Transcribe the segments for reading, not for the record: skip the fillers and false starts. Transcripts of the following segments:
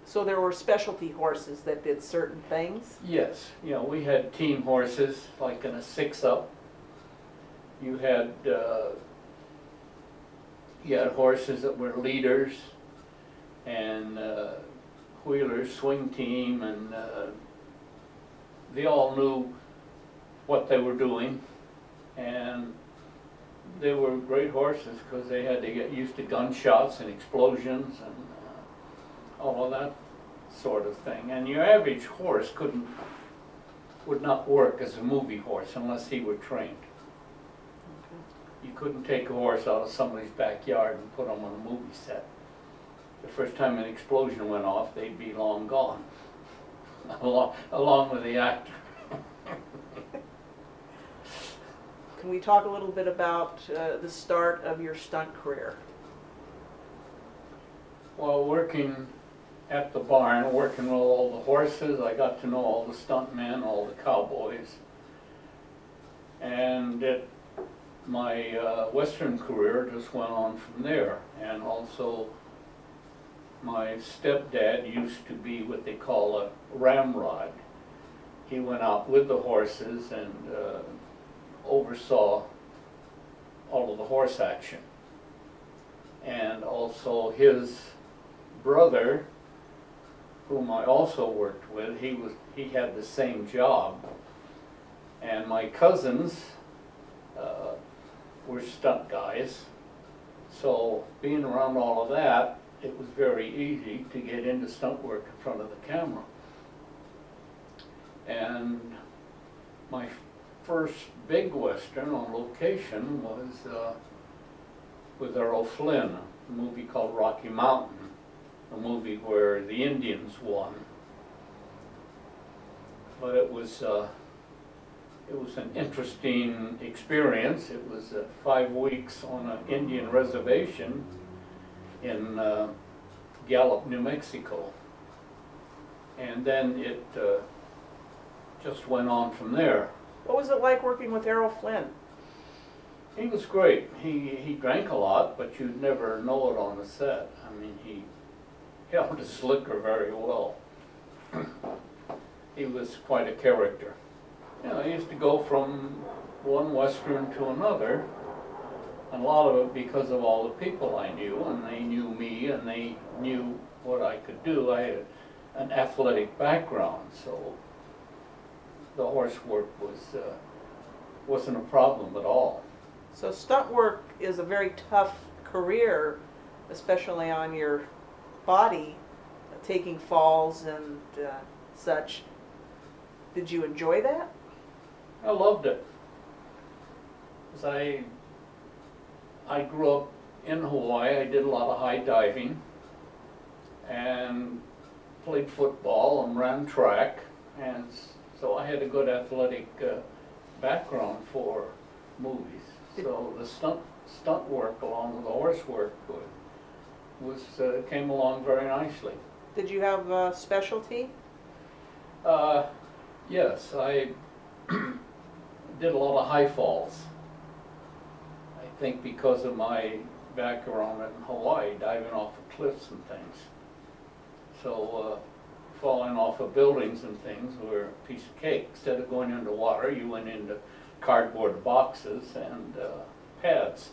So there were specialty horses that did certain things? Yes, you know, we had team horses, like in a six-up. You had horses that were leaders and wheelers, swing team, and they all knew what they were doing, and they were great horses because they had to get used to gunshots and explosions and all of that sort of thing. And your average horse would not work as a movie horse unless he were trained. You couldn't take a horse out of somebody's backyard and put him on a movie set. The first time an explosion went off, they'd be long gone, along with the actor. Can we talk a little bit about the start of your stunt career? Well, working at the barn, working with all the horses, I got to know all the stuntmen, all the cowboys. And my Western career just went on from there. And also, my stepdad used to be what they call a ramrod. He went out with the horses and oversaw all of the horse action. And also his brother, whom I also worked with, he had the same job. And my cousins were stunt guys. So being around all of that, it was very easy to get into stunt work in front of the camera. And my first big Western on location was with Errol Flynn, a movie called Rocky Mountain, a movie where the Indians won. But it was an interesting experience. It was 5 weeks on an Indian reservation in Gallup, New Mexico. And then it just went on from there. What was it like working with Errol Flynn? He was great. He drank a lot, but you'd never know it on the set. I mean, he held his liquor very well. He was quite a character. You know, I used to go from one Western to another, and a lot of it because of all the people I knew, and they knew me, and they knew what I could do. I had an athletic background, so the horse work wasn't a problem at all. So stunt work is a very tough career, especially on your body, taking falls and such. Did you enjoy that? I loved it. 'Cause I grew up in Hawaii. I did a lot of high diving and played football and ran track, and so I had a good athletic background for movies. So the stunt work along with the horse work came along very nicely. Did you have a specialty? Yes, I did a lot of high falls. I think because of my background in Hawaii, diving off of cliffs and things. So falling off of buildings and things were a piece of cake. Instead of going into water, you went into cardboard boxes and pads.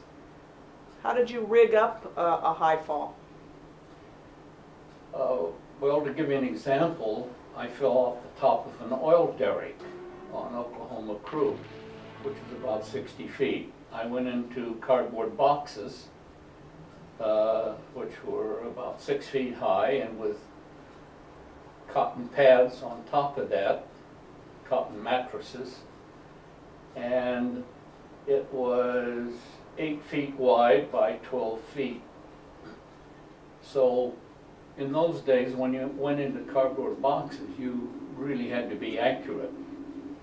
How did you rig up a high fall? Well, to give you an example, I fell off the top of an oil derrick on Oklahoma Crew, which is about 60 feet. I went into cardboard boxes, which were about 6 feet high, and with cotton pads on top of that, cotton mattresses, and it was 8 feet wide by 12 feet. So in those days, when you went into cardboard boxes, you really had to be accurate.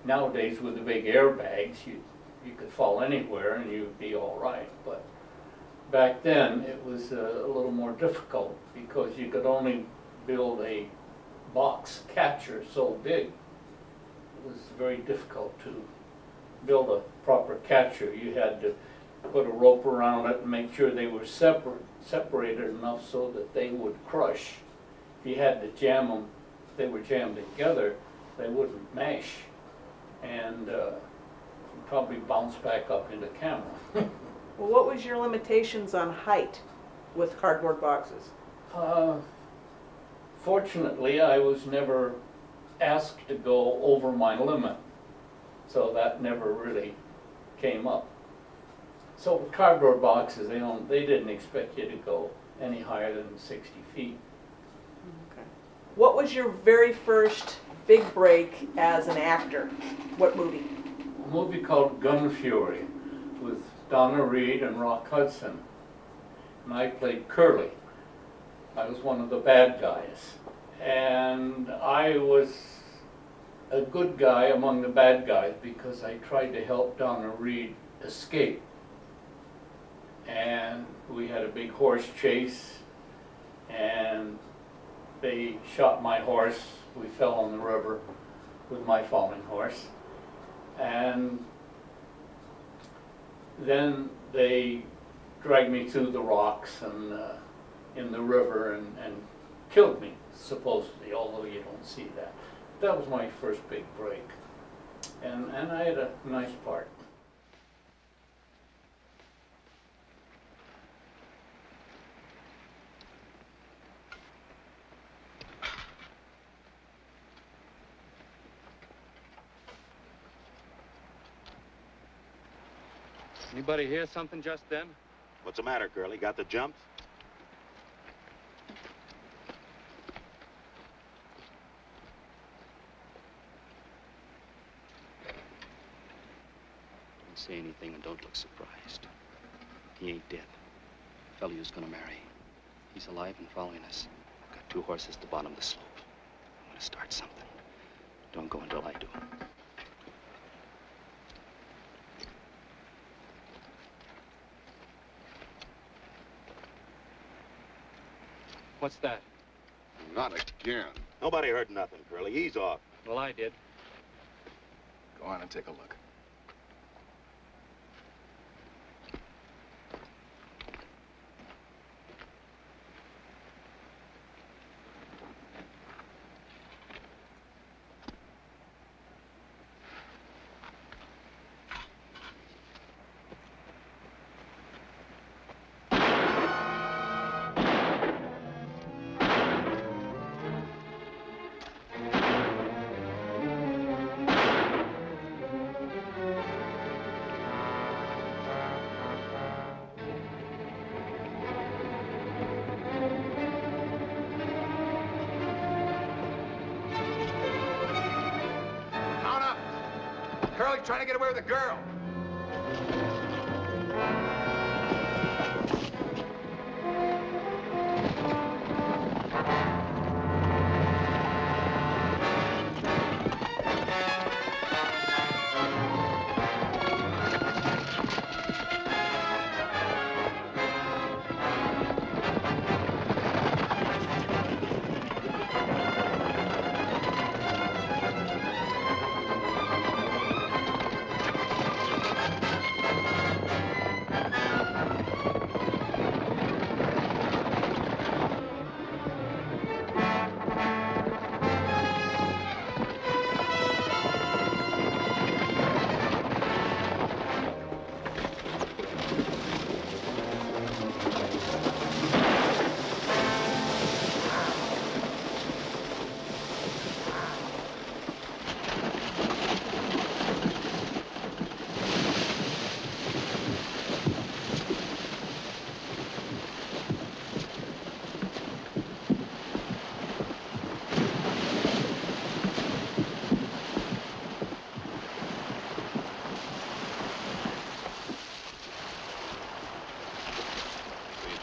Nowadays, with the big airbags, you could fall anywhere and you'd be all right. But back then, it was a little more difficult because you could only build a box catcher so big. It was very difficult to build a proper catcher. You had to put a rope around it and make sure they were separated enough so that they would crush if you had to jam them, if they were jammed together, they wouldn't mesh, and probably bounce back up into camera. Well, what was your limitations on height with cardboard boxes? Fortunately, I was never asked to go over my limit, so that never really came up. So with cardboard boxes, they didn't expect you to go any higher than 60 feet. Okay. What was your very first big break as an actor? What movie? A movie called Gun Fury with Donna Reed and Rock Hudson. And I played Curly. I was one of the bad guys. And I was a good guy among the bad guys because I tried to help Donna Reed escape. And we had a big horse chase, and they shot my horse. We fell on the river with my falling horse. And then they dragged me through the rocks and in the river and killed me, supposedly, although you don't see that. That was my first big break. And I had a nice part. Anybody hear something just then? What's the matter, Curly? Got the jumps? Don't say anything and don't look surprised. He ain't dead. The fellow who's gonna marry. He's alive and following us. I've got 2 horses at the bottom of the slope. I'm gonna start something. Don't go until I do. What's that? Not again. Nobody heard nothing, Curly. Ease off. Well, I did. Go on and take a look. Curly trying to get away with a girl.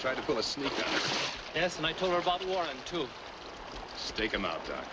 Tried to pull a sneak on her. Yes, and I told her about Warren, too. Stake him out, Doc.